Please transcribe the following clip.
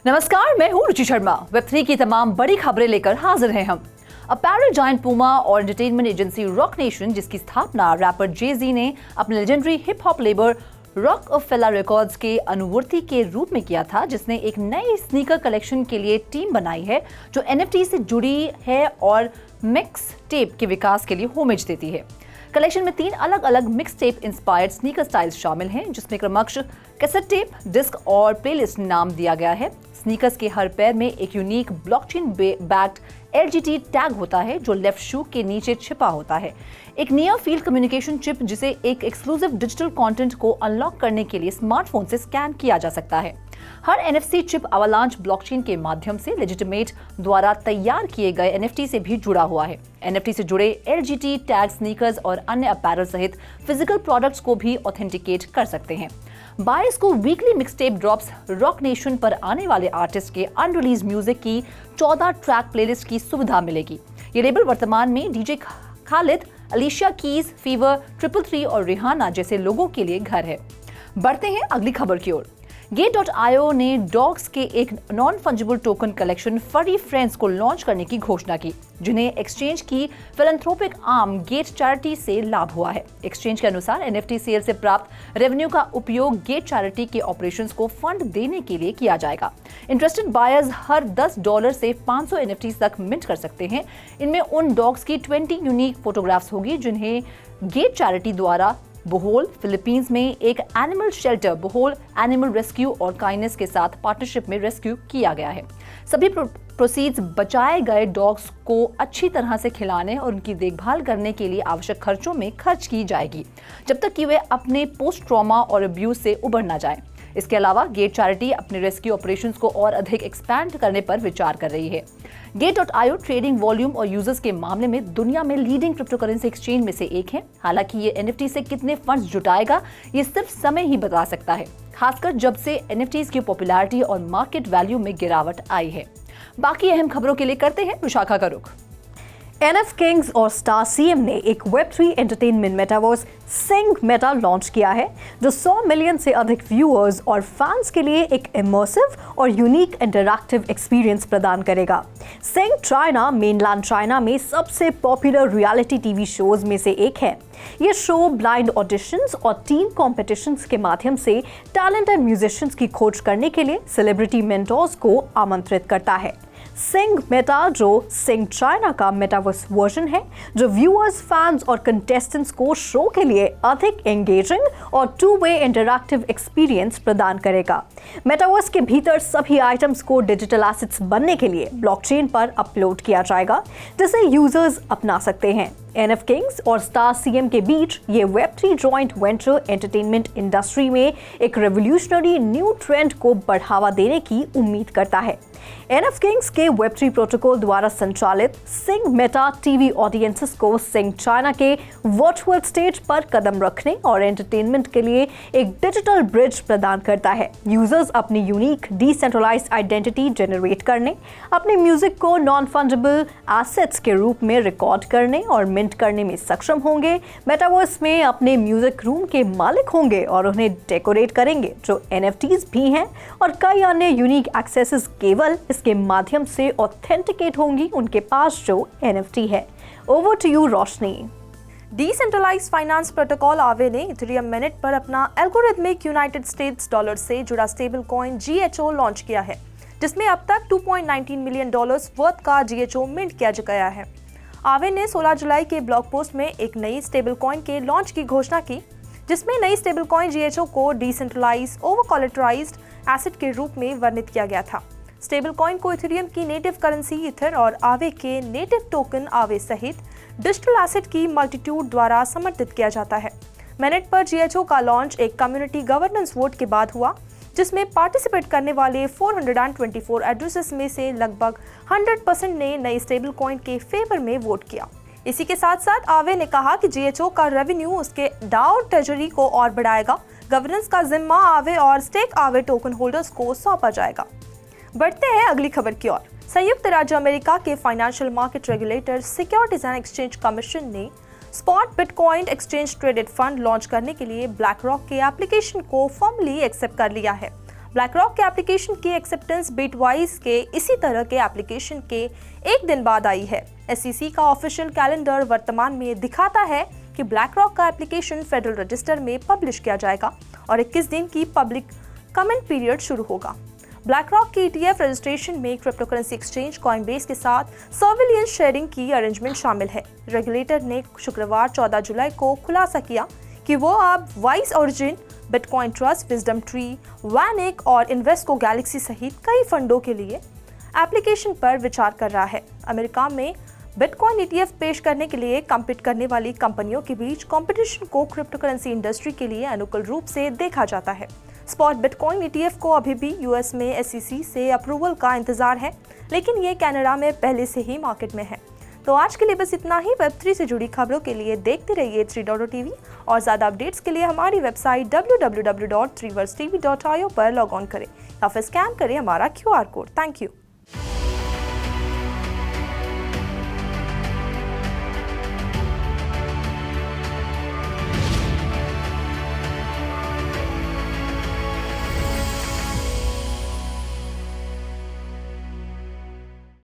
नमस्कार, मैं हूँ रुचि शर्मा। वेब3 की तमाम बड़ी खबरें लेकर हाजिर हैं हम। अपैरल जायंट पूमा और एंटरटेनमेंट एजेंसी रॉक नेशन, जिसकी स्थापना रैपर जे-ज़ी ने अपने legendary hip hop label rock-failure records के अनुवर्ती के रूप में किया था, जिसने एक नई स्नीकर कलेक्शन के लिए टीम बनाई है जो NFT से जुड़ी है और मिक्स टेप के विकास के लिए होमेज देती है। कलेक्शन में 3 अलग अलग mix tape inspired sneaker styles शामिल हैं, जिसमें क्रमशः कैसेट टेप, डिस्क और प्लेलिस्ट नाम दिया गया है। स्नीकर्स के हर पैर में एक unique blockchain backed LGT tag होता है जो लेफ्ट शू के नीचे छिपा होता है। एक नियर फील्ड कम्युनिकेशन चिप जिसे एक एक्सक्लूसिव डिजिटल कंटेंट को अनलॉक करने के लिए स्मार्टफोन से स्कैन किया जा सकता है। हर NFC चिप अवालांच ब्लॉकचेन के माध्यम से लेजिटिमेट द्वारा तैयार किए गए NFT से भी जुड़ा हुआ है। NFT से जुड़े LGT टैग स्नीकर्स और अन्य अपैरल सहित फिजिकल प्रोडक्ट्स को भी ऑथेंटिकेट कर सकते हैं। बायर्स को weekly mixtape drops, rock nation पर आने वाले आर्टिस्ट के अनरिलीज म्यूजिक की 14 ट्रैक प्लेलिस्ट की सुविधा मिलेगी। ये लेबल वर्तमान में डीजे खालिद, अलीशिया कीज, फीवर, 333 और रिहाना जैसे लोगों के लिए घर है। बढ़ते हैं अगली खबर की ओर। Gate.io ने डॉग्स के एक नॉन फंजिबल टोकन कलेक्शन फरी फ्रेंड्स को लॉन्च करने की घोषणा की, जिन्हें एक्सचेंज की फिलैंथ्रोपिक आर्म गेट चैरिटी से लाभ हुआ है। एक्सचेंज के अनुसार NFT सेल से प्राप्त रेवेन्यू का उपयोग गेट चैरिटी के ऑपरेशंस को फंड देने के लिए किया जाएगा। इंटरेस्टेड बायर्स हर $10 से 500 NFT तक मिंट कर सकते हैं। इनमें उन डॉग्स की 20 यूनिक फोटोग्राफ्स होगी जिन्हें गेट चैरिटी द्वारा बोहोल, फिलीपींस में एक animal shelter Bohol animal rescue और काइंडनेस के साथ पार्टनरशिप में रेस्क्यू किया गया है। सभी प्रोसीड्स बचाए गए डॉग्स को अच्छी तरह से खिलाने और उनकी देखभाल करने के लिए आवश्यक खर्चों में खर्च की जाएगी, जब तक कि वे अपने पोस्ट ट्रॉमा और अब्यूज से उबर न जाएं। इसके अलावा गेट चैरिटी अपने रेस्क्यू ऑपरेशंस को और अधिक एक्सपैंड करने पर विचार कर रही है। Gate.io ट्रेडिंग वॉल्यूम और यूजर्स के मामले में दुनिया में लीडिंग क्रिप्टोकरेंसी एक्सचेंज में से एक है। हालांकि ये NFT से कितने फंड्स जुटाएगा, ये सिर्फ समय ही बता सकता है, खासकर जब से NFTs की पॉपुलैरिटी और मार्केट वैल्यू में गिरावट आई है। बाकी अहम खबरों के लिए करते हैं विशाखा का रुख। NF Kings और स्टार CM ने एक Web3 एंटरटेनमेंट मेटावर्स सिंग मेटा लॉन्च किया है, जो 100 मिलियन से अधिक व्यूअर्स और फैंस के लिए एक इमर्सिव और यूनिक इंटरैक्टिव एक्सपीरियंस प्रदान करेगा। सिंग चाइना मेनलैंड चाइना में सबसे पॉपुलर रियलिटी टीवी शोज में से एक है। ये शो ब्लाइंड ऑडिशंस और टीम कॉम्पिटिशन्स के माध्यम से टैलेंटेड म्यूजिशियंस की खोज करने के लिए सेलिब्रिटी मेंटोर्स को आमंत्रित करता है। सिंग मेटा, जो सिंग चाइना का मेटावर्स वर्जन है, जो व्यूअर्स, फैंस और कंटेस्टेंट्स को शो के लिए अधिक एंगेजिंग और 2-वे इंटरैक्टिव एक्सपीरियंस प्रदान करेगा। मेटावर्स के भीतर सभी आइटम्स को डिजिटल एसेट्स बनने के लिए ब्लॉकचेन पर अपलोड किया जाएगा, जिसे यूजर्स अपना सकते हैं। NF Kings और स्टार CM के बीच ये Web3 joint venture entertainment industry में एक रेवोल्यूशनरी न्यू ट्रेंड को बढ़ावा देने की उम्मीद करता है। NF Kings के Web3 प्रोटोकॉल द्वारा संचालित सिंग मेटा टीवी ऑडियंसेस को सिंग चाइना के वर्चुअल स्टेज पर कदम रखने और एंटरटेनमेंट के लिए एक डिजिटल ब्रिज प्रदान करता है। यूजर्स अपनी यूनिक डिसेंट्रलाइज्ड आइडेंटिटी जनरेट करने, अपने म्यूजिक को नॉन फंजिबल एसेट्स के रूप में रिकॉर्ड करने और मिंट करने में सक्षम होंगे। मेटावर्स में अपने म्यूजिक रूम के मालिक होंगे और उन्हें डेकोरेट करेंगे, जो NFTs भी हैं, और कई अन्य यूनिक एक्सेसेस केवल इसके माध्यम से ऑथेंटिकेट होंगी उनके पास जो NFT है। Over to you Roshni. Decentralised finance protocol Aave ने इथेरियम मिनट पर अपना एल्गोरिथमिक यूनाइटेड स्टेट्स डॉलर से जुड़ा स्टेबल कॉइन GHO लॉन्च किया है, जिसमें अब तक $2.19 मिलियन वर्थ का GHO मिंट किया गया है। आवे ने 16 जुलाई के ब्लॉग पोस्ट में एक नई स्टेबल कॉइन के लॉन्च की घोषणा की, जिसमें नई स्टेबल कॉइन GHO को डिसेंट्रलाइज्ड ओवर कोलेटराइज्ड एसेट के रूप में वर्णित किया गया था। स्टेबल कॉइन को इथेरियम की नेटिव करेंसी ईथर और आवे के नेटिव टोकन आवे सहित डिजिटल एसेट की मल्टीट्यूड द्वारा समर्थित किया जाता है। मिनट पर GHO का लॉन्च एक कम्युनिटी गवर्नेंस वोट के बाद हुआ, जिसमें पार्टिसिपेट करने वाले 424 एड्रेसेस में से लगभग 100% ने नई स्टेबल कॉइन के फेवर में वोट किया। इसी के साथ साथ आवे ने कहा कि GHO का रेवेन्यू उसके डाओ ट्रेजरी को और बढ़ाएगा। गवर्नेंस का जिम्मा आवे और स्टेक आवे टोकन होल्डर्स को सौंपा जाएगा। बढ़ते हैं अगली खबर की ओर। संयुक्त राज्य अमेरिका के financial market regulator securities and exchange commission ने spot bitcoin exchange traded fund launch करने के लिए ब्लैक रॉक के एप्लीकेशन को फॉर्मली एक्सेप्ट कर लिया है। BlackRock के एप्लीकेशन की एक्सेप्टेंस बिटवाइज के इसी तरह के एप्लीकेशन के एक दिन बाद आई है। SEC का ऑफिशियल कैलेंडर वर्तमान में दिखाता है कि BlackRock का एप्लीकेशन फेडरल रजिस्टर में पब्लिश किया जाएगा और 21 दिन की पब्लिक कमेंट पीरियड शुरू होगा। BlackRock की ETF रजिस्ट्रेशन में क्रिप्टोकरेंसी एक्सचेंज कॉइनबेस के साथ सर्विलियंस शेयरिंग की अरेंजमेंट शामिल है। रेगुलेटर ने शुक्रवार 14 जुलाई को खुलासा किया कि वो अब vice origin, bitcoin trust, wisdom tree, Vanik और इन्वेस्को गैलेक्सी सहित कई फंडों के लिए एप्लीकेशन पर विचार कर रहा है। अमेरिका में बिटकॉइन ETF पेश करने के लिए कम्पीट करने वाली कंपनियों के बीच कंपटीशन को क्रिप्टोकरेंसी इंडस्ट्री के लिए अनुकूल रूप से देखा जाता है। स्पॉट बिटकॉइन ETF को अभी भी US में SEC से अप्रूवल का इंतजार है, लेकिन ये कनाडा में पहले से ही मार्केट में है। तो आज के लिए बस इतना ही। Web3 से जुड़ी खबरों के लिए देखते रहिए 3.TV और ज़्यादा अपडेट्स के लिए हमारी वेबसाइट www.3versetv.io पर लॉग ऑन करें या फिर स्कैन करें हमारा QR कोड। Thank you.